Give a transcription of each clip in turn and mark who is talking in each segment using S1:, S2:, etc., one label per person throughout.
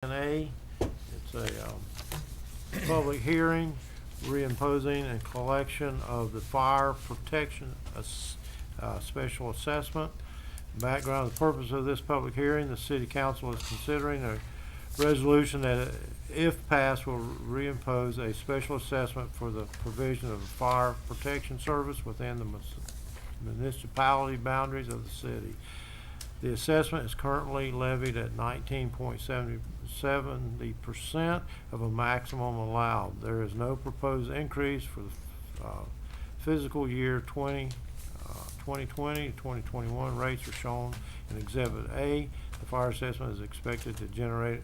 S1: A, it's a public hearing reimposing and collection of the fire protection special assessment. Background, the purpose of this public hearing, the city council is considering a resolution that, if passed, will reimpose a special assessment for the provision of a fire protection service within the municipality boundaries of the city. The assessment is currently levied at 19.70% of a maximum allowed. There is no proposed increase for the fiscal year 2020 to 2021. Rates are shown in Exhibit A. The fire assessment is expected to generate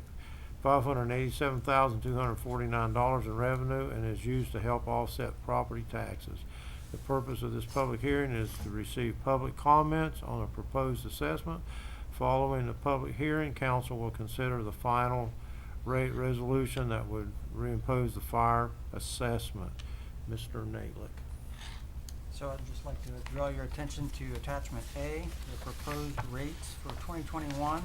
S1: $587,249 in revenue and is used to help offset property taxes. The purpose of this public hearing is to receive public comments on a proposed assessment. Following the public hearing, council will consider the final rate resolution that would reimpose the fire assessment. Mr. Nalick.
S2: So I'd just like to draw your attention to attachment A. The proposed rates for 2021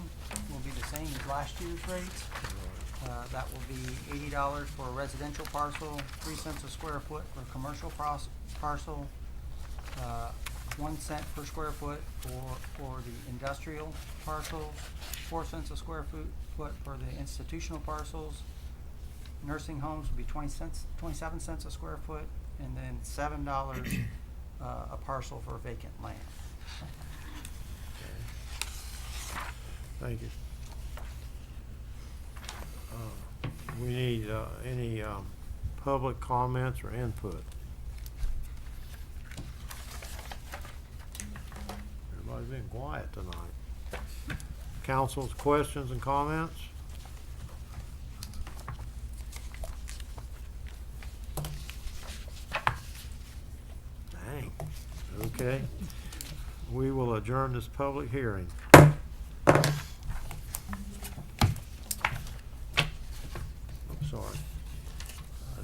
S2: will be the same as last year's rates. That will be $80 for a residential parcel, 3 cents a square foot for a commercial parcel, 1 cent per square foot for the industrial parcels, 4 cents a square foot for the institutional parcels. Nursing homes will be 27 cents a square foot, and then $7 a parcel for vacant land.
S1: Thank you. We need any public comments or input. Everybody's been quiet tonight. Council's questions and comments? Dang. Okay. We will adjourn this public hearing.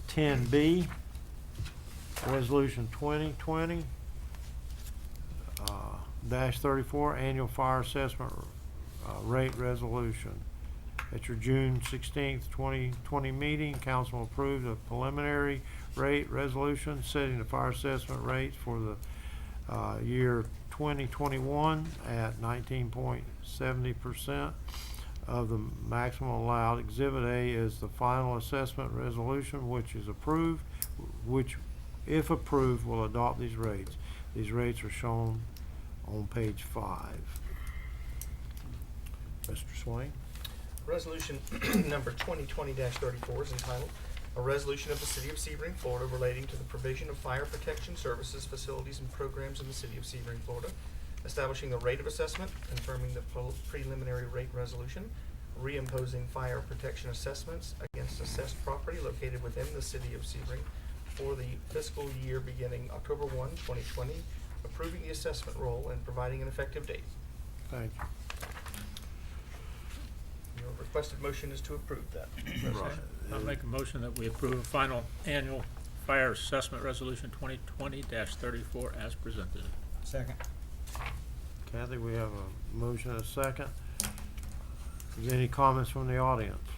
S1: 10B, Resolution 2020-34, Annual Fire Assessment Rate Resolution. At your June 16th, 2020 meeting, council approved a preliminary rate resolution setting the fire assessment rates for the year 2021 at 19.70% of the maximum allowed. Exhibit A is the final assessment resolution, which is approved, which, if approved, will adopt these rates. These rates are shown on page 5. Mr. Swain.
S3: Resolution number 2020-34 is entitled, "A Resolution of the City of Sebring, Florida, relating to the provision of fire protection services, facilities, and programs in the City of Sebring, Florida, establishing the rate of assessment, confirming the preliminary rate resolution, reimposing fire protection assessments against assessed property located within the City of Sebring for the fiscal year beginning October 1, 2020, approving the assessment roll and providing an effective date."
S1: Thank you.
S3: Your requested motion is to approve that.
S1: Right.
S4: I'll make a motion that we approve a final annual fire assessment resolution 2020-34 as presented.
S2: Second.
S1: Kathy, we have a motion and a second. Is there any comments from the audience?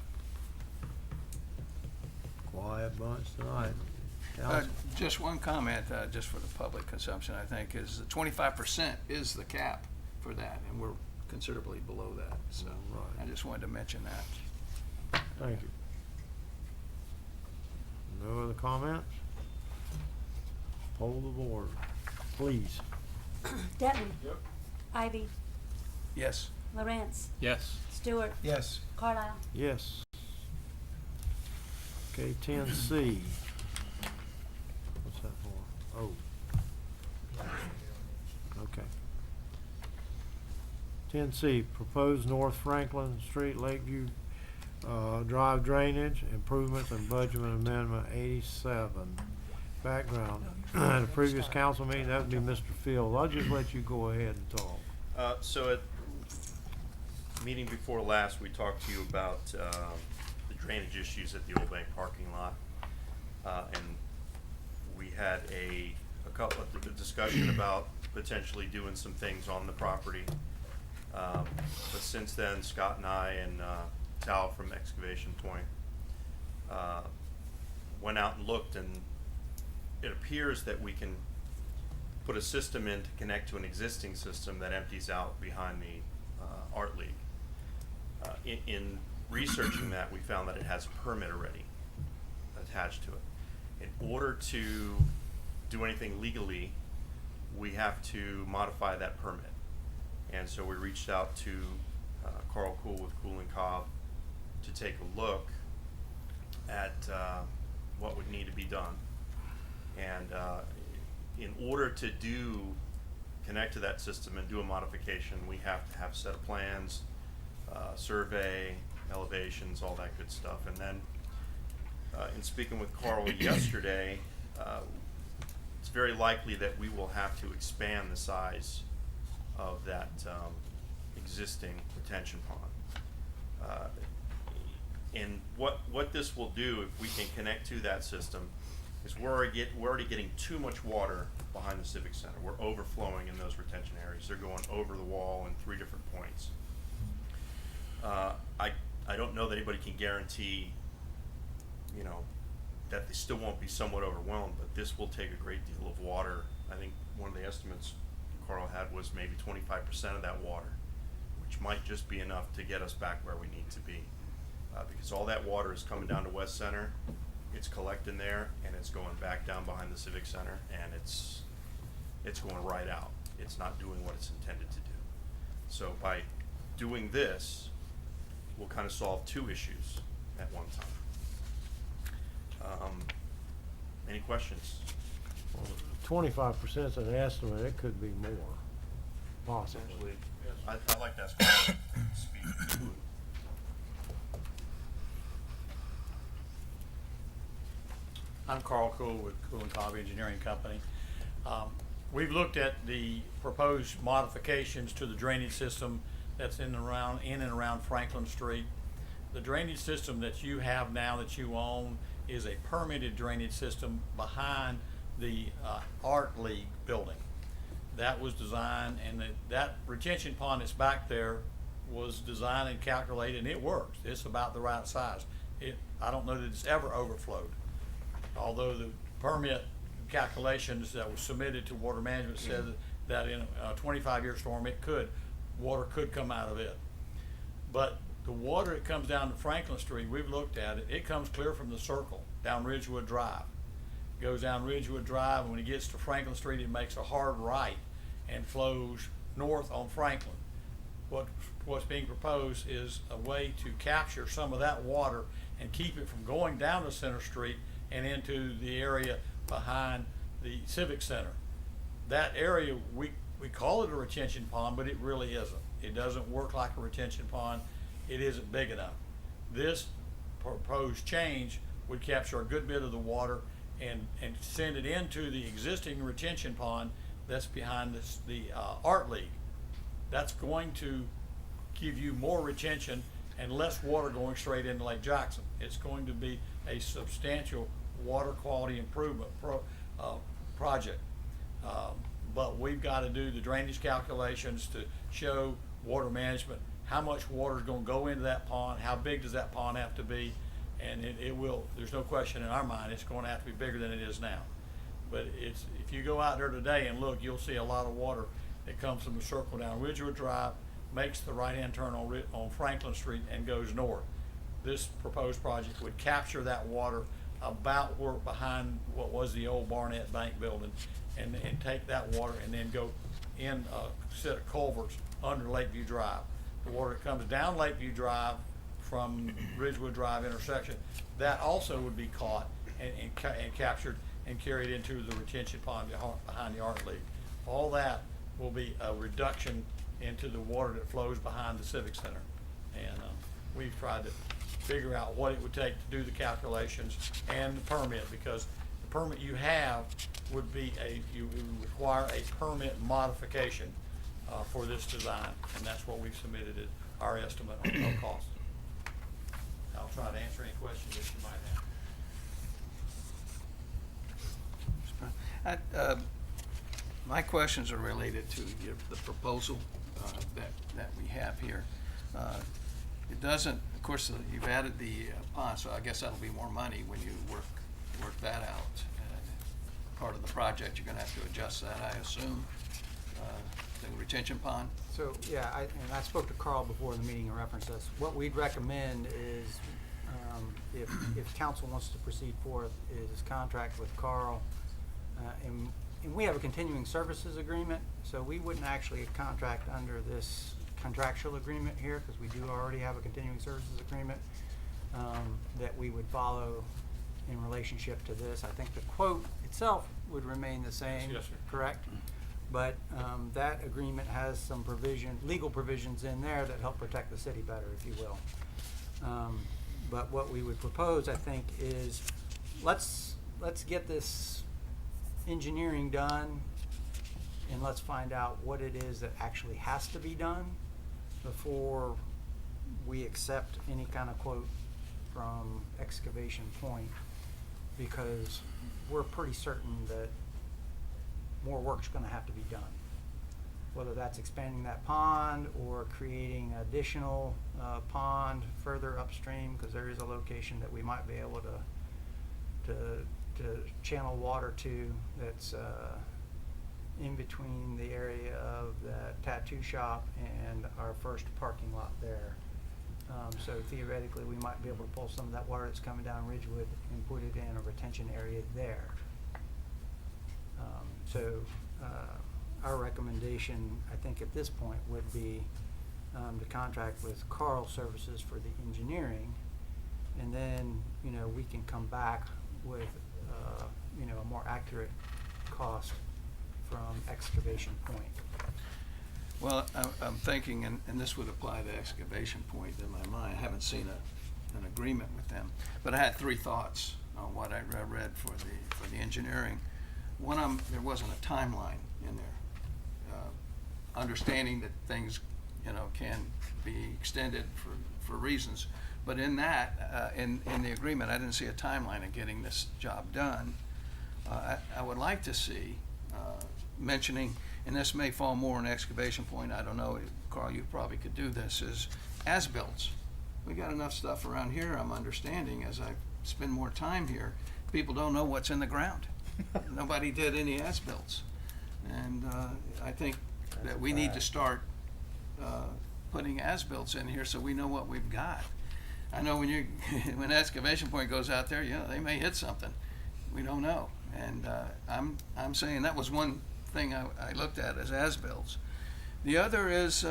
S1: Quiet bunch tonight. Council?
S5: Just one comment, just for the public consumption, I think, is 25% is the cap for that, and we're considerably below that. So
S1: Right.
S5: I just wanted to mention that.
S1: Thank you. No other comments? Poll the board, please.
S6: Denton. Yep. Ivy.
S5: Yes.
S6: Lawrence.
S4: Yes.
S6: Stewart.
S2: Yes.
S6: Carlisle.
S1: Yes. Okay, 10C. What's that for? Oh. Okay. 10C, proposed North Franklin Street Lakeview Drive drainage improvements and budget amendment 87. Background. At a previous council meeting, that would be Mr. Field. I'll just let you go ahead and talk.
S7: So at meeting before last, we talked to you about the drainage issues at the Old Bank parking lot, and we had a couple of discussion about potentially doing some things on the property. But since then, Scott and I and Tal from Excavation Point, went out and looked, and it appears that we can put a system in to connect to an existing system that empties out behind the Art League. In researching that, we found that it has a permit already attached to it. In order to do anything legally, we have to modify that permit. And so we reached out to Carl Cool with Cool and Cobb to take a look at what would need to be done. And in order to connect to that system and do a modification, we have to have a set of plans, survey, elevations, all that good stuff. And then in speaking with Carl yesterday, it's very likely that we will have to expand the size of that existing retention pond. And what this will do, if we can connect to that system, is we're already getting too much water behind the Civic Center. We're overflowing in those retention areas. They're going over the wall in 3 different points. I don't know that anybody can guarantee, that they still won't be somewhat overwhelmed, but this will take a great deal of water. I think one of the estimates Carl had was maybe 25% of that water, which might just be enough to get us back where we need to be. Because all that water is coming down to West Center, it's collecting there, and it's going back down behind the Civic Center, and it's going right out. It's not doing what it's intended to do. So by doing this, we'll kind of solve 2 issues at one time. Any questions?
S1: 25% is an estimate, it could be more, possibly.
S7: Potentially. I'd like to ask Carl to speak.
S8: I'm Carl Cool with Cool and Cobb Engineering Company. We've looked at the proposed modifications to the drainage system that's in and around Franklin Street. The drainage system that you have now, that you own, is a permitted drainage system behind the Art League building. That was designed, and that retention pond that's back there was designed and calculated, and it works. It's about the right size. I don't know that it's ever overflowed. Although the permit calculations that was submitted to Water Management said that in a 25-year storm, water could come out of it. But the water that comes down to Franklin Street, we've looked at it, it comes clear from the circle down Ridgewood Drive. Goes down Ridgewood Drive, and when it gets to Franklin Street, it makes a hard right and flows north on Franklin. What's being proposed is a way to capture some of that water and keep it from going down to Center Street and into the area behind the Civic Center. That area, we call it a retention pond, but it really isn't. It doesn't work like a retention pond. It isn't big enough. This proposed change would capture a good bit of the water and send it into the existing retention pond that's behind the Art League. That's going to give you more retention and less water going straight into Lake Jackson. It's going to be a substantial water quality improvement project. But we've got to do the drainage calculations to show Water Management how much water is going to go into that pond, how big does that pond have to be, and it will, there's no question in our mind, it's going to have to be bigger than it is now. But if you go out there today and look, you'll see a lot of water that comes from the circle down Ridgewood Drive, makes the right-hand turn on Franklin Street, and goes north. This proposed project would capture that water about where behind what was the old Barnett Bank building, and take that water and then go in a set of culverts under Lakeview Drive. The water that comes down Lakeview Drive from Ridgewood Drive intersection, that also would be caught and captured and carried into the retention pond behind the Art League. All that will be a reduction into the water that flows behind the Civic Center. And we've tried to figure out what it would take to do the calculations and the permit, because the permit you have would be you would require a permit modification for this design, and that's what we've submitted as our estimate on the cost. I'll try to answer any questions that you might have.
S5: My questions are related to the proposal that we have here. it doesn't, of course, you've added the pond, so I guess that'll be more money when you work that out. Part of the project, you're gonna have to adjust that, I assume, the retention pond.
S2: So, yeah, and I spoke to Carl before the meeting and referenced this. What we'd recommend is, if council wants to proceed forth, is contract with Carl. And we have a continuing services agreement, so we wouldn't actually contract under this contractual agreement here, because we do already have a continuing services agreement that we would follow in relationship to this. I think the quote itself would remain the same.
S4: Yes, sir.
S2: Correct? But that agreement has some legal provisions in there that help protect the city better, if you will. But what we would propose, I think, is let's get this engineering done, and let's find out what it is that actually has to be done before we accept any kind of quote from Excavation Point, because we're pretty certain that more work's gonna have to be done. Whether that's expanding that pond or creating additional pond further upstream, because there is a location that we might be able to channel water to that's in between the area of the tattoo shop and our first parking lot there. So theoretically, we might be able to pull some of that water that's coming down Ridgewood and put it in a retention area there. Our recommendation, I think at this point, would be to contract with Carl Services for the engineering, and then, we can come back with, a more accurate cost from Excavation Point.
S5: Well, I'm thinking, and this would apply to Excavation Point in my mind, I haven't seen an agreement with them, but I had 3 thoughts on what I read for the engineering. One, there wasn't a timeline in there. Understanding that things, can be extended for reasons, but in that, in the agreement, I didn't see a timeline of getting this job done. I would like to see mentioning, and this may fall more on Excavation Point, I don't know, Carl, you probably could do this, is as-bills. We got enough stuff around here, I'm understanding, as I spend more time here, people don't know what's in the ground. Nobody did any as-bills. And I think that we need to start putting as-bills in here so we know what we've got. I know when Excavation Point goes out there, they may hit something. We don't know. And I'm saying that was one thing I looked at as-bills. The other is,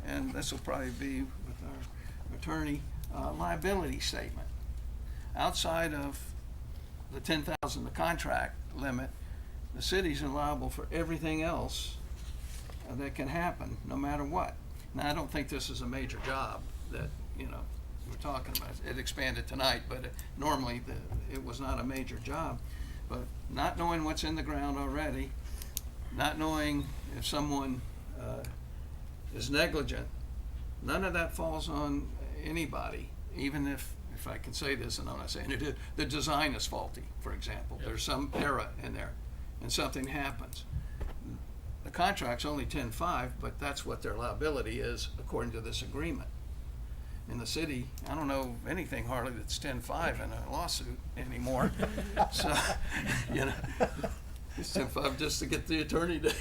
S5: and this will probably be with our attorney, liability statement. Outside of the 10,000, the contract limit, the city's liable for everything else that can happen, no matter what. Now, I don't think this is a major job that, we're talking about. It expanded tonight, but normally it was not a major job. But not knowing what's in the ground already, not knowing if someone is negligent, none of that falls on anybody, even if I can say this, and I'm not saying it is, the design is faulty, for example.
S4: Yep.
S5: There's some error in there, and something happens. The contract's only 10.5, but that's what their liability is according to this agreement. In the city, I don't know anything hardly that's 10.5 in a lawsuit anymore. So, it's 10.5 just to get the attorney to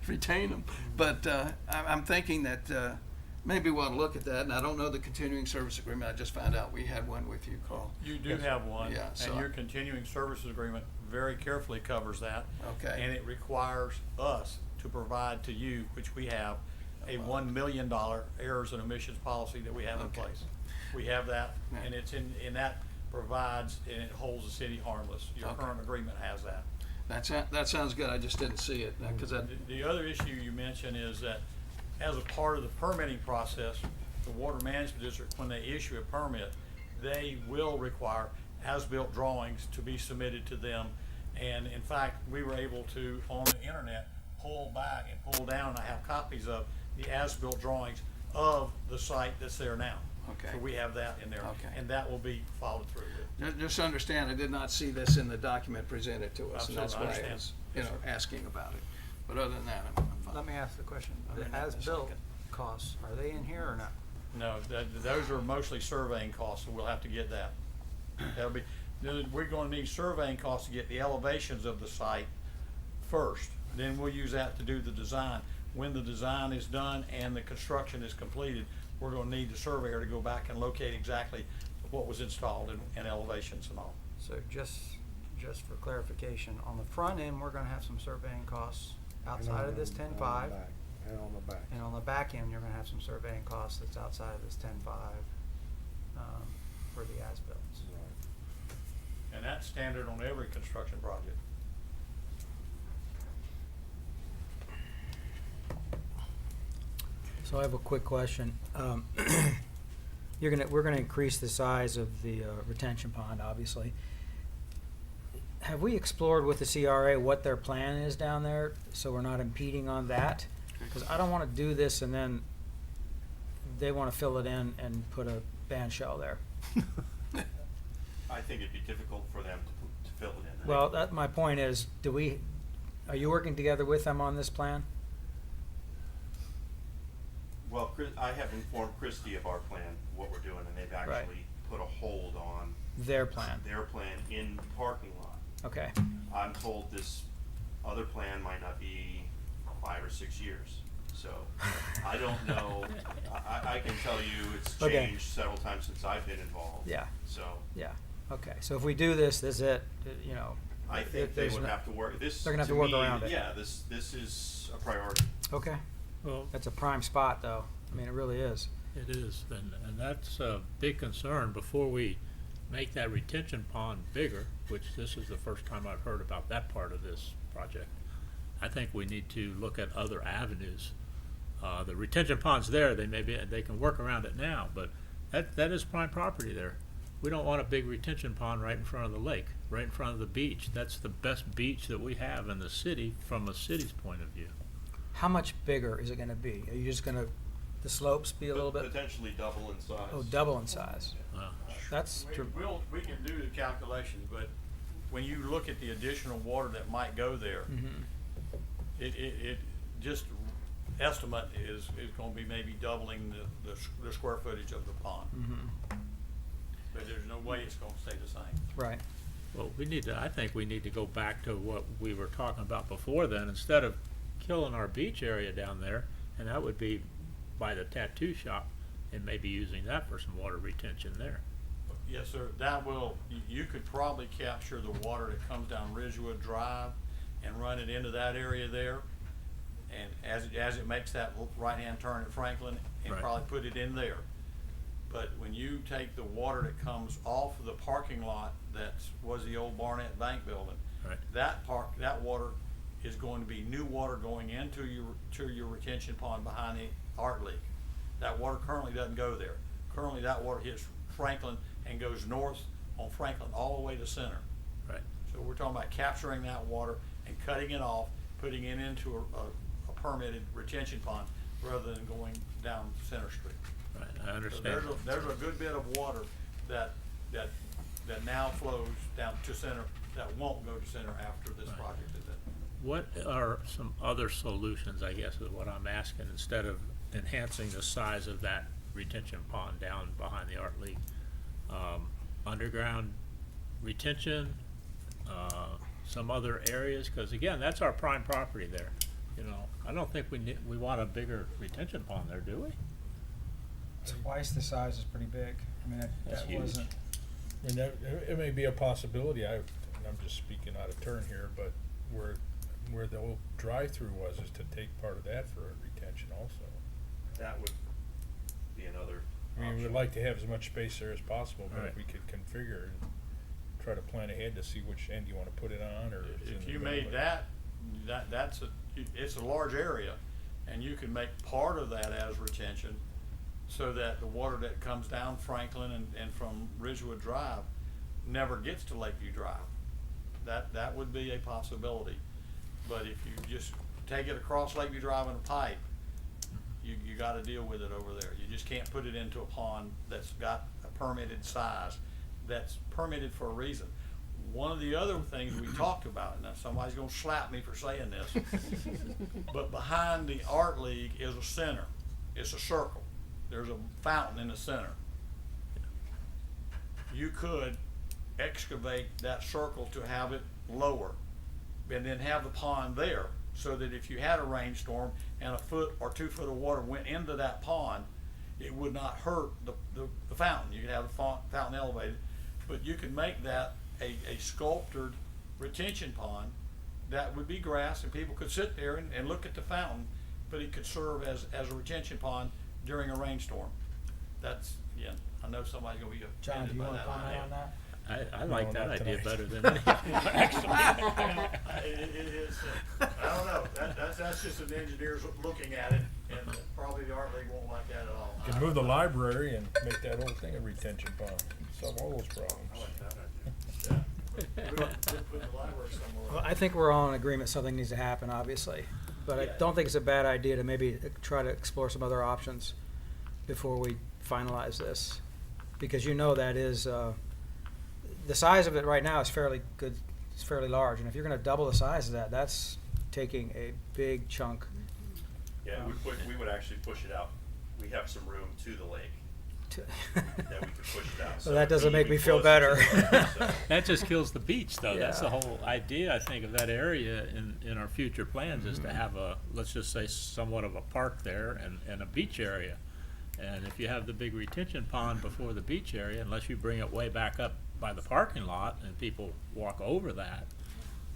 S5: retain them. But I'm thinking that maybe we'll look at that, and I don't know the continuing service agreement. I just found out we had one with you, Carl.
S8: You do have one,
S5: Yeah, so-
S8: and your continuing services agreement very carefully covers that.
S5: Okay.
S8: And it requires us to provide to you, which we have, a $1 million errors and omissions policy that we have in
S5: Okay.
S8: place. We have that,
S5: Yeah.
S8: and it's and that provides, and it holds the city harmless. Your
S5: Okay.
S8: current agreement has that.
S5: That sounds good. I just didn't see it, because
S8: The other issue you mentioned is that as a part of the permitting process, the Water Management District, when they issue a permit, they will require as-built drawings to be submitted to them. And in fact, we were able to, on the internet, pull back and pull down, and I have copies of the as-built drawings of the site that's there now.
S5: Okay.
S8: So we have that in there.
S5: Okay.
S8: And that will be followed through with.
S5: just understand, I did not see this in the document presented to us, and that's why
S8: Absolutely, I
S5: I was,
S8: understand. Yes, sir.
S5: asking about it. But other than that, I'm fine.
S2: Let me ask the question.
S5: I'll
S2: The
S5: amend that in a
S2: as-built
S5: second.
S2: costs, are they in here or not?
S8: No, those are mostly surveying costs, so we'll have to get that. That'll be, we're gonna need surveying costs to get the elevations of the site first. Then we'll use that to do the design. When the design is done and the construction is completed, we're gonna need the surveyor to go back and locate exactly what was installed and elevations and all.
S2: So just for clarification, on the front end, we're gonna have some surveying costs outside of this 10.5.
S1: And on the back.
S2: And on the back end, you're gonna have some surveying costs that's outside of this 10.5, for the as-bills.
S8: And that's standard on every construction project.
S9: So I have a quick question. We're gonna increase the size of the retention pond, obviously. Have we explored with the CRA what their plan is down there, so we're not impeding on that? Because I don't wanna do this and then they wanna fill it in and put a band shell there.
S7: I think it'd be difficult for them to fill it in.
S9: Well, my point is, are you working together with them on this plan?
S7: Well, I have informed Christie of our plan, what we're doing, and they've
S9: Right.
S7: actually put a hold on
S9: Their plan?
S7: their plan in the parking lot.
S9: Okay,
S7: I'm told this other plan might not be 5 or 6 years, so I don't know. I can tell you it's
S9: Okay.
S7: changed several times since I've been involved.
S9: Yeah.
S7: So
S9: yeah, okay. So if we do this is it, you know?
S7: I
S9: if
S7: think they
S9: there's
S7: would
S9: no-
S7: have to work, this,
S9: They're gonna have
S7: to
S9: to work
S7: me,
S9: around it.
S7: yeah, this is a priority.
S9: Okay,
S4: Well,
S9: that's a prime spot though. I mean, it really is.
S4: it is, and that's a big concern before we make that retention pond bigger, which this is the first time I've heard about that part of this project. I think we need to look at other avenues. The retention pond's there, they can work around it now, but that is prime property there. We don't want a big retention pond right in front of the lake, right in front of the beach. That's the best beach that we have in the city from a city's point of view.
S9: How much bigger is it gonna be? Are you just gonna, the slopes be a little bit,
S7: Potentially double in size.
S9: oh, double in size?
S4: Uh,
S9: That's true.
S8: We can do the calculations, but when you look at the additional water that might go there, it just estimate is gonna be maybe doubling the square footage of the pond. But there's no way it's gonna stay the same.
S9: Right.
S4: Well, I think we need to go back to what we were talking about before then, instead of killing our beach area down there, and that would be by the tattoo shop, and maybe using that for some water retention there.
S8: Yes, sir, that will, you could probably capture the water that comes down Ridgewood Drive and run it into that area there. And as it makes that right-hand turn at Franklin, and
S4: Right.
S8: probably put it in there. But when you take the water that comes off of the parking lot was the old Barnett Bank building.
S4: Right.
S8: That water is going to be new water going into your retention pond behind the art league. That water currently doesn't go there. Currently, that water hits Franklin and goes north on Franklin all the way to Center.
S4: Right.
S8: So we're talking about capturing that water and cutting it off, putting it into a permitted retention pond rather than going down Center Street.
S4: Right, I
S8: So
S4: understand.
S8: there's a good bit of water that now flows down to Center that won't go to Center after this
S4: Right.
S8: project is done.
S4: What are some other solutions, I guess, is what I'm asking, instead of enhancing the size of that retention pond down behind the art league? Underground retention, some other areas, cause again, that's our prime property there. You know, I don't think we want a bigger retention pond there, do we?
S9: Twice the size is pretty big. I mean,
S4: That's
S9: that
S4: huge.
S9: wasn't,
S10: And that, it may be a possibility, and I'm just speaking out of turn here, but where the old drive-through was, is to take part of that for a retention also.
S7: That would be another
S10: I mean, we'd
S7: option.
S10: like to have as much space there as possible, but
S4: Right.
S10: if we could configure and try to plan ahead to see which end you wanna put it on, or if it's in
S8: If
S10: the
S8: you
S10: middle
S8: made it's a large area, and you can make part of that as retention, so that the water that comes down Franklin and from Ridgewood Drive never gets to Lakeview Drive. That would be a possibility. But if you just take it across Lakeview Drive in a pipe, you gotta deal with it over there. You just can't put it into a pond that's got a permitted size, that's permitted for a reason. One of the other things we talked about, now somebody's gonna slap me for saying this, but behind the art league is a center, it's a circle. there's a fountain in the center. You could excavate that circle to have it lower, and then have the pond there, so that if you had a rainstorm and a foot or 2 foot of water went into that pond, it would not hurt the fountain. You could have the fountain elevated, but you could make that a sculptured retention pond that would be grass, and people could sit there and look at the fountain, but it could serve as a retention pond during a rainstorm. That's, yeah, I know somebody's gonna be
S9: John,
S8: offended
S9: do you
S8: by
S9: want to
S8: that.
S9: comment on that?
S4: I like
S10: No,
S4: that
S10: not
S4: idea
S10: tonight.
S4: better than anything, actually.
S8: It is, I don't know, that's just an engineer's looking at it, and probably the Art League won't like that at all.
S10: You can move the library and make that whole thing a retention pond, solve all those problems.
S3: I like that idea.
S8: Yeah. We could put the library somewhere.
S9: Well, I think we're all in agreement something needs to happen, obviously. But I
S8: Yeah.
S9: don't think it's a bad idea to maybe try to explore some other options before we finalize this. Because you know that is, the size of it right now is fairly good, it's fairly large. And if you're gonna double the size of that, that's taking a big chunk.
S7: Yeah, we would actually push it out. We have some room to the lake
S9: to-
S7: that we could push it out.
S9: Well, that doesn't
S7: it'd be
S9: make me
S7: even
S9: feel
S7: closer
S9: better.
S7: to the lake, so.
S4: That just kills the beach, though. That's the
S9: Yeah.
S4: whole idea, I think, of that area in our future plans, is to have a, let's just say, somewhat of a park there and a beach area. And if you have the big retention pond before the beach area, unless you bring it way back up by the parking lot and people walk over that,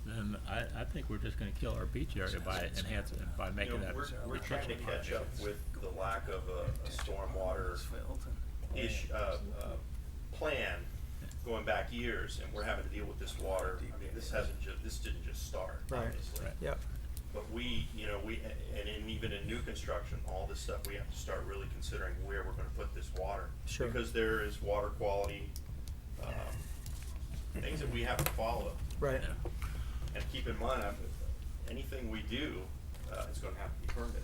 S4: then I think we're just gonna kill our beach area by enhancing, by
S7: You
S4: making
S7: know,
S4: that.
S7: we're trying to catch up with the lack of a stormwater plan going back years, and we're having to deal with this water. I mean, this didn't just start,
S9: Right.
S7: obviously.
S4: Right.
S9: Yep.
S7: But even in new construction, all this stuff, we have to start really considering where we're gonna put this water.
S9: Sure.
S7: Because there is water quality, things that we have to follow.
S9: Right.
S4: Yeah.
S7: And keep in mind, anything we do, is gonna have to be permitted.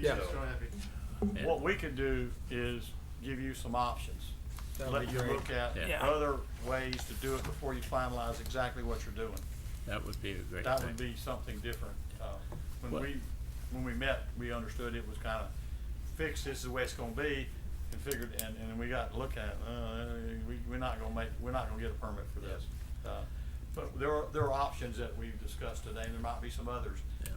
S9: Yeah.
S8: It's gonna have to be- What we could do is give you some options.
S9: That'd
S8: Let
S9: be
S8: you
S9: great.
S8: look at
S4: Yeah.
S8: other ways to do it before you finalize exactly what you're doing.
S4: That would be a great
S8: That
S4: thing.
S8: would be something different.
S4: What-
S8: When we met, we understood it was kinda fixed, this is the way it's gonna be, and figured, and then we got to look at, we're not gonna get a permit for this. But there are options that we've discussed today, and there might be some others
S4: Yeah.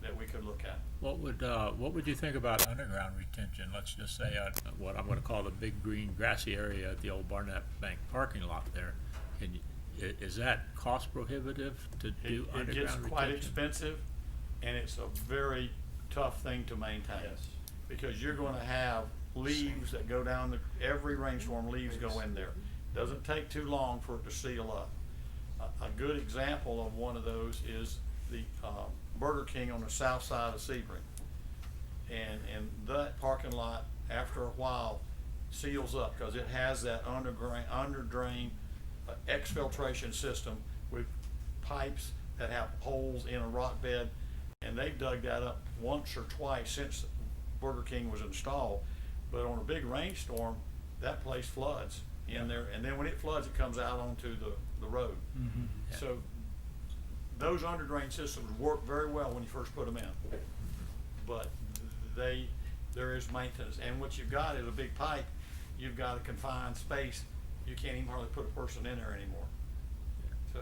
S8: that we could look at.
S4: What would you think about underground retention? Let's just say, what I'm gonna call the big green grassy area at the old Barnett Bank parking lot there. Is that cost prohibitive to do underground
S8: It
S4: retention?
S8: gets quite expensive, and it's a very tough thing to maintain.
S7: Yes.
S8: Because you're gonna have leaves that go down, every rainstorm, leaves go in there. Doesn't take too long for it to seal up. A good example of one of those is the Burger King on the south side of Sebring. And that parking lot, after a while, seals up, because it has that under-drain exfiltration system with pipes that have holes in a rock bed. And they've dug that up once or twice since Burger King was installed. But on a big rainstorm, that place floods in there, and then when it floods, it comes out onto the road.
S4: Yeah.
S8: So those under drain systems work very well when you first put them in. But there is maintenance, and what you've got is a big pipe, you've got a confined space, you can't even hardly put a person in there anymore.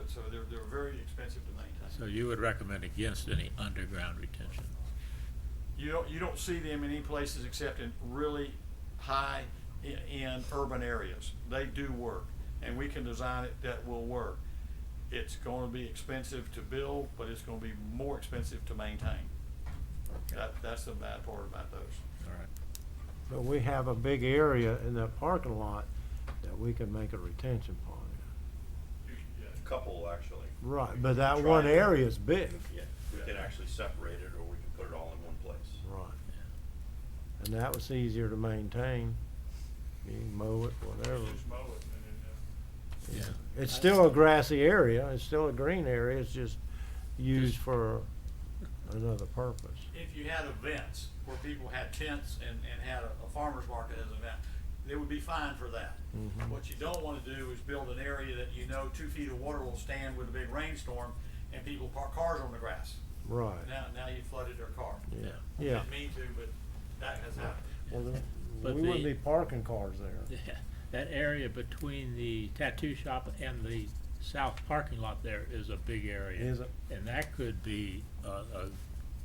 S8: So they're very expensive to maintain.
S4: So you would recommend against any underground retention?
S8: You don't see them in any places except in really high in urban areas. They do work, and we can design it that will work. It's gonna be expensive to build, but it's gonna be more expensive to maintain. That's the bad part about those.
S4: All right.
S1: But we have a big area in that parking lot that we can make a retention pond
S7: A couple, actually.
S1: in. Right, but that
S7: Try
S1: one
S7: it.
S1: area is big.
S7: Yeah, we can actually separate it, or we can put it all in one place.
S1: Right. And that was easier to maintain. You can mow it, whatever.
S8: Just mow it and then,
S4: Yeah.
S1: It's still a grassy area, it's still a green area, it's just used for another purpose.
S8: if you had events where people had tents and had a farmer's market as an event, they would be fine for that.
S1: Mhm.
S8: What you don't wanna do is build an area that 2 feet of water will stand with a big rainstorm, and people park cars on the grass.
S1: Right,
S8: Now you flooded their car.
S1: yeah,
S8: You
S1: yeah.
S8: Didn't mean to, but that has happened.
S1: Well, then,
S4: But
S1: we wouldn't
S4: the-
S1: be parking cars there.
S4: Yeah, that area between the tattoo shop and the south parking lot there is a big area.
S1: Is it?
S4: And that could be a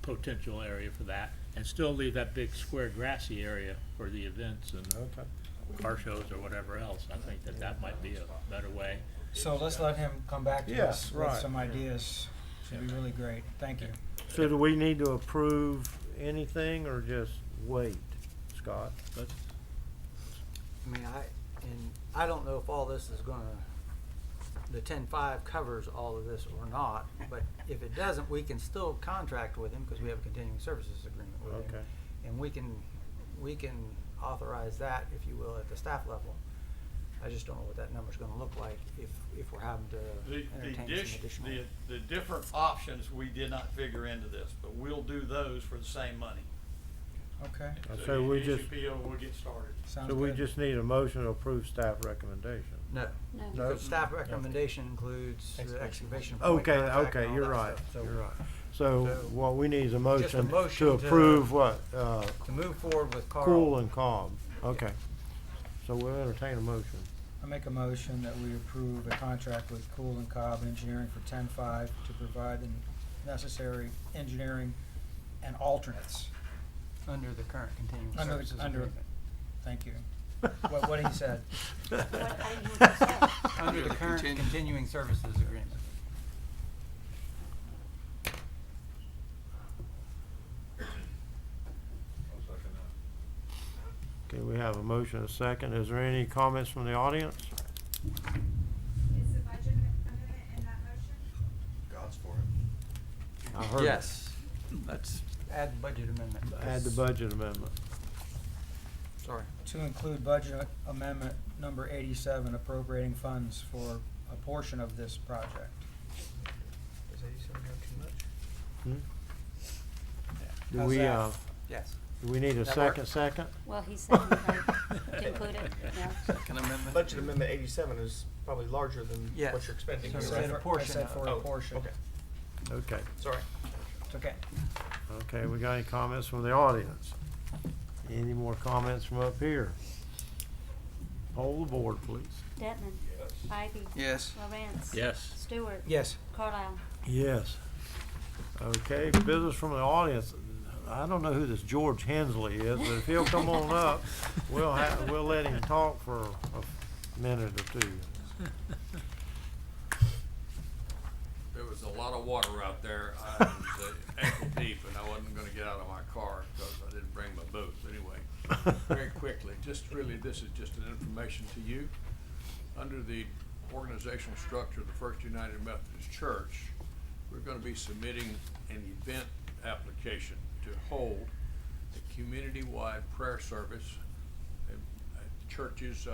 S4: potential area for that, and still leave that big square grassy area for the events and
S1: Okay.
S4: car shows or whatever else. I think that that might be a better way.
S9: So let's let him come back to
S1: Yeah,
S9: us with
S1: right.
S9: some ideas. Should be really great. Thank you.
S1: So do we need to approve anything or just wait, Scott?
S4: But
S2: I mean, I don't know if all this is gonna, the 10-5 covers all of this or not, but if it doesn't, we can still contract with him, because we have a continuing services agreement with him.
S1: Okay.
S2: And we can authorize that, if you will, at the staff level. I just don't know what that number's gonna look like if we're having to entertain some additional.
S8: The different options, we did not figure into this, but we'll do those for the same money.
S9: Okay,
S1: So we
S8: issue
S1: just-
S8: PO, we'll get started.
S9: sounds
S1: So we
S9: good.
S1: just need a motion to approve staff recommendation.
S2: No,
S6: No.
S1: No.
S2: because staff recommendation includes the excavation. point
S1: Okay,
S2: contract and
S1: okay,
S2: all
S1: you're
S2: that
S1: right,
S2: stuff. So
S1: you're right. So
S2: so
S1: what we need is a
S2: just a
S1: motion
S2: motion
S1: to
S2: to-
S1: approve what,
S2: To move forward with Carl.
S1: Cool and Cobb, okay. So we'll entertain a motion.
S9: I make a motion that we approve a contract with Cool and Cobb Engineering for 10-5 to provide the necessary engineering and alternates.
S2: Under the current continuing
S9: Under the-
S2: services
S9: under-
S2: agreement.
S9: Thank you. What he said.
S6: What, I didn't hear what you said.
S2: Under the current continuing services agreement.
S1: Okay, we have a motion and a second. Is there any comments from the audience?
S11: Is the budget amendment in that motion?
S7: God's for it.
S1: I heard it.
S2: Yes, let's add the budget amendment.
S1: Add the budget amendment.
S2: Sorry.
S9: To include budget amendment number 87, appropriating funds for a portion of this project.
S3: Does 87 have too much?
S1: Hmm? Do
S9: How's
S1: we,
S9: that?
S2: Yes.
S1: do we need a
S2: That work?
S1: second?
S6: Well, he said to include it, yeah.
S5: Second amendment?
S3: Budget amendment 87 is probably larger than
S2: Yes.
S3: what you're expending
S2: So
S3: here,
S2: I
S3: right?
S2: said a
S9: I
S2: portion
S9: said
S2: of-
S9: for a
S3: Oh,
S9: portion.
S3: Okay,
S1: Okay.
S3: sorry.
S9: It's okay.
S1: Okay, we got any comments from the audience? Any more comments from up here? Poll the board, please.
S6: Detman. Ivy.
S5: Yes.
S6: Lawrence.
S4: yes,
S6: Stewart.
S9: Yes.
S6: Carlisle.
S1: Yes. Okay, business from the audience. I don't know who this George Hensley is, but if he'll come on up, we'll let him talk for a minute or two.
S12: There was a lot of water out there. I was ankle deep, and I wasn't gonna get out of my car because I didn't bring my boat. But anyway, very quickly, just really, this is just an information to you. Under the organizational structure of the First United Methodist Church, we're gonna be submitting an event application to hold a community-wide prayer service. Churches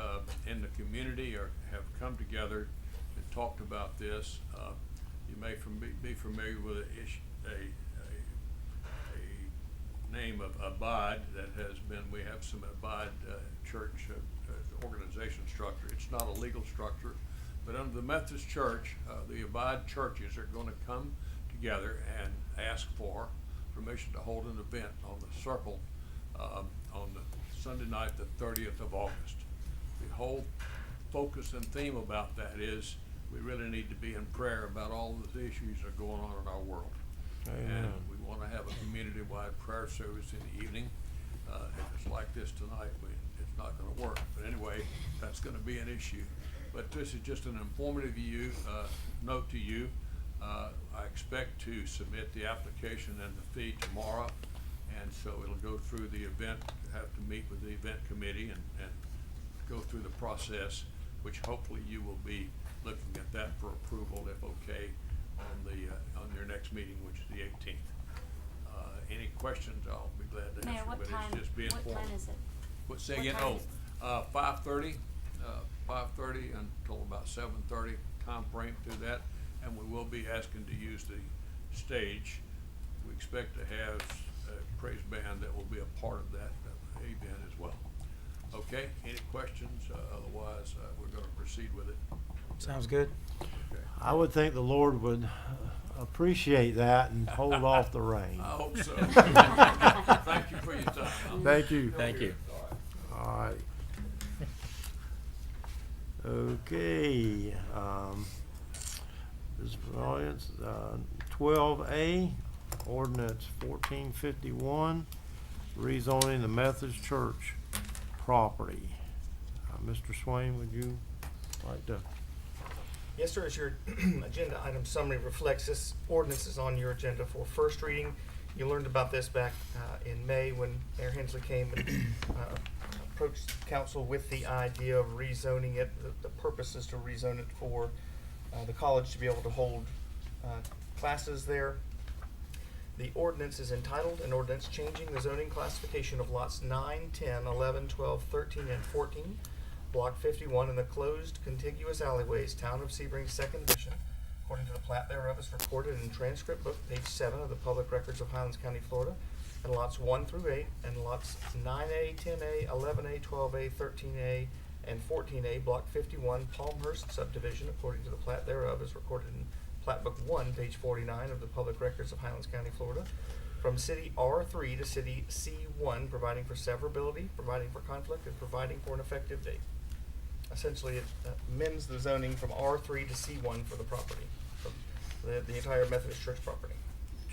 S12: in the community have come together and talked about this. You may be familiar with a name of Abide that has been, we have some Abide church organization structure. It's not a legal structure, but under the Methodist Church, the Abide churches are going to come together and ask for permission to hold an event on the Circle on the Sunday night, the 30th of August. The whole focus and theme about that is we really need to be in prayer about all of the issues that are going on in our world.
S1: Amen.
S12: And we want to have a community-wide prayer service in the evening. If it's like this tonight, it's not going to work. But anyway, that's going to be an issue. But this is just an informative note to you. I expect to submit the application and the fee tomorrow. And so it'll go through the event, have to meet with the event committee and go through the process, which hopefully you will be looking at that for approval, if okay, on your next meeting, which is the 18th. Any questions, I'll be glad to
S6: Mayor,
S12: answer,
S6: what
S12: but
S6: time,
S12: it's just be informed.
S6: what time is it?
S12: What, say
S6: what
S12: again?
S6: time
S12: Oh,
S6: is-
S12: 5:30 until about 7:30 time frame through that, and we will be asking to use the stage. We expect to have a praise band that will be a part of that event as well. Okay, any questions? Otherwise, we're gonna proceed with it.
S9: Sounds good.
S12: Okay.
S1: I would think the Lord would appreciate that and hold off the rain.
S12: I hope so. Thank you for your time.
S1: Thank you.
S4: Thank you.
S1: All right. Okay, this audience, 12A, ordinance 1451, rezoning the Methodist Church property. Mr. Swain, would you like to?
S3: Yes, sir, as your agenda item summary reflects, this ordinance is on your agenda for first reading. You learned about this back in May when Mayor Hensley came and approached council with the idea of rezoning it. The purpose is to rezone it for the college to be able to hold classes there. The ordinance is entitled, an ordinance changing the zoning classification of lots 9, 10, 11, 12, 13, and 14, Block 51 in the closed contiguous alleyways, Town of Sebring, 2nd Edition, according to the plat thereof is recorded in transcript book, page 7 of the Public Records of Highlands County, Florida, and lots 1 through 8, and lots 9A, 10A, 11A, 12A, 13A, and 14A, Block 51, Palmhurst subdivision, according to the plat thereof is recorded in Plat Book 1, page 49 of the Public Records of Highlands County, Florida, from City R3 to City C1, providing for severability, providing for conflict, and providing for an effective date. Essentially, it amends the zoning from R3 to C1 for the property, from the entire Methodist Church property.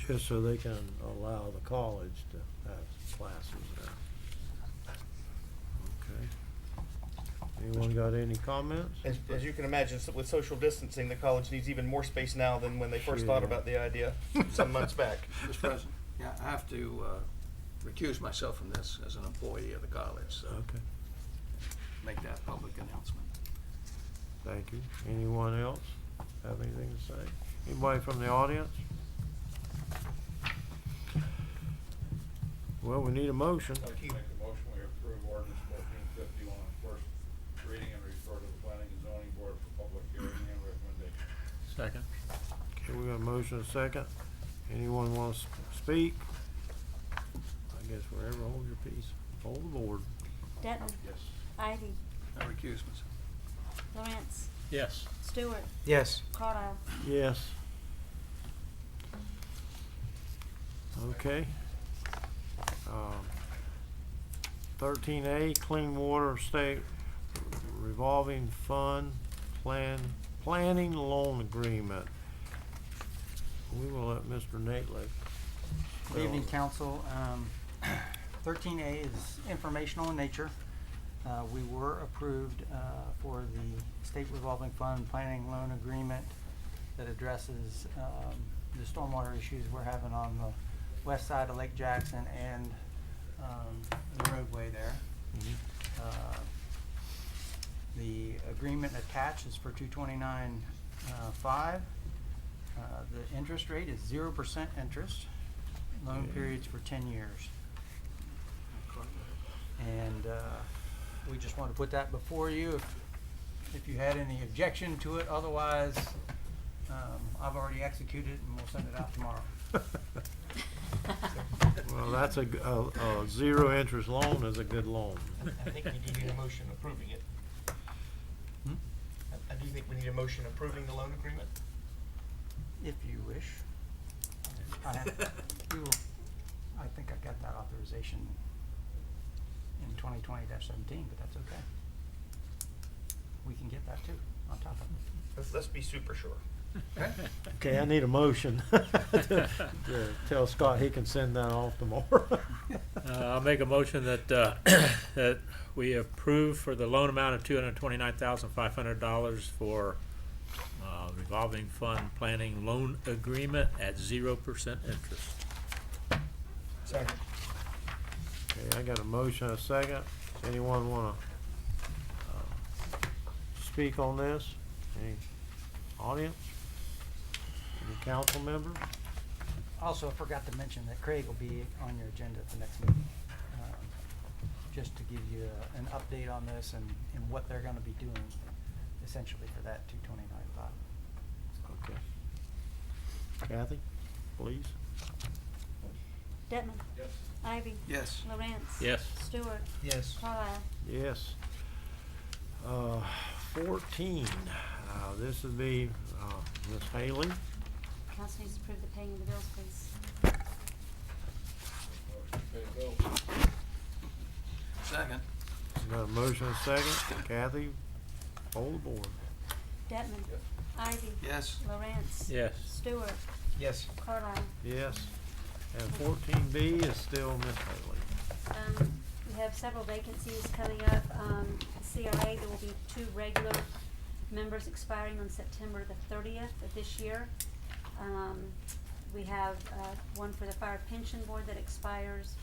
S1: Just so they can allow the college to have classes there. Okay. Anyone got any comments?
S3: As you can imagine, with social distancing, the college needs even more space now than when they first thought
S1: Yeah.
S3: about the idea some months back.
S5: Mr. President, yeah, I have to recuse myself from this as an employee of the college, so
S1: Okay,
S5: make that public announcement.
S1: thank you. Anyone else have anything to say? Anybody from the audience? Well, we need a motion.
S10: I'd like to make a motion, we approve ordinance 1451 on first reading and refer to the planning and zoning board for public hearing and recommendation.
S4: Second.
S1: Okay, we got a motion and a second. Anyone want to speak? I guess wherever, hold your peace. Hold the board.
S6: Detman,
S10: Yes.
S6: Ivy,
S5: I recuse myself.
S6: Lawrence,
S4: Yes.
S6: Stewart,
S9: Yes.
S6: Carlisle.
S1: Yes. Okay. 13A, Clean Water State Revolving Fund Planning Loan Agreement. We will let Mr. Nately.
S2: Good evening, council. 13A is informational in nature. We were approved for the State Revolving Fund Planning Loan Agreement that addresses the stormwater issues we're having on the west side of Lake Jackson and the roadway there. The agreement attached is for 229.5. The interest rate is 0% interest. Loan periods for 10 years. And we just want to put that before you. If you had any objection to it, otherwise, I've already executed it and we'll send it out tomorrow.
S1: Well, that's a zero interest loan is a good loan.
S3: I think we do need a motion approving it.
S2: Hmm?
S3: I do think we need a motion approving the loan agreement.
S2: If you wish. I think I got that authorization in 2020-17, but that's okay. We can get that too, on top of it.
S3: Let's be super sure.
S1: Okay, I need a motion to tell Scott he can send that off tomorrow.
S4: I'll make a motion that, that we approve for the loan amount of $229,500 for revolving fund planning loan agreement at 0% interest.
S3: Second.
S1: Okay, I got a motion, and a second. Anyone wanna speak on this? Any audience? Any council members?
S2: Also, I forgot to mention that Craig will be on your agenda at the next meeting, just to give you an update on this and what they're gonna be doing essentially for that 229.5.
S1: Okay. Kathy, please.
S6: Detman,
S10: Yes.
S6: Ivy,
S5: Yes.
S6: Lawrence.
S4: Yes.
S6: Stewart,
S3: Yes.
S6: Carlisle.
S1: Yes. 14, this would be Ms. Haley.
S6: council needs to approve the paying of the bills, please.
S5: Second.
S1: Got a motion and a second. Kathy, hold the board.
S6: Detman. Ivy.
S5: Yes.
S6: Lawrence.
S4: Yes.
S6: Stewart.
S2: Yes.
S6: Carlisle.
S1: Yes. And 14B is still Miss Haley.
S6: We have several vacancies coming up. CRA, there will be 2 regular members expiring on September the 30th of this year. We have one for the Fire Pension Board that expires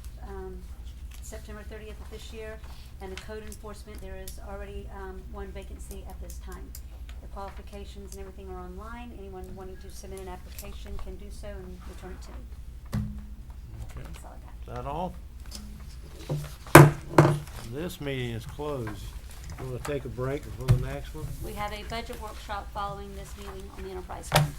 S6: September 30th of this year. And the code enforcement, there is already 1 vacancy at this time. The qualifications and everything are online. Anyone wanting to submit an application can do so and return it to me.
S1: Okay.
S6: That's all I got.
S1: Is that all? This meeting is closed. You wanna take a break before the next one?
S6: We have a budget workshop following this meeting on the enterprise fund.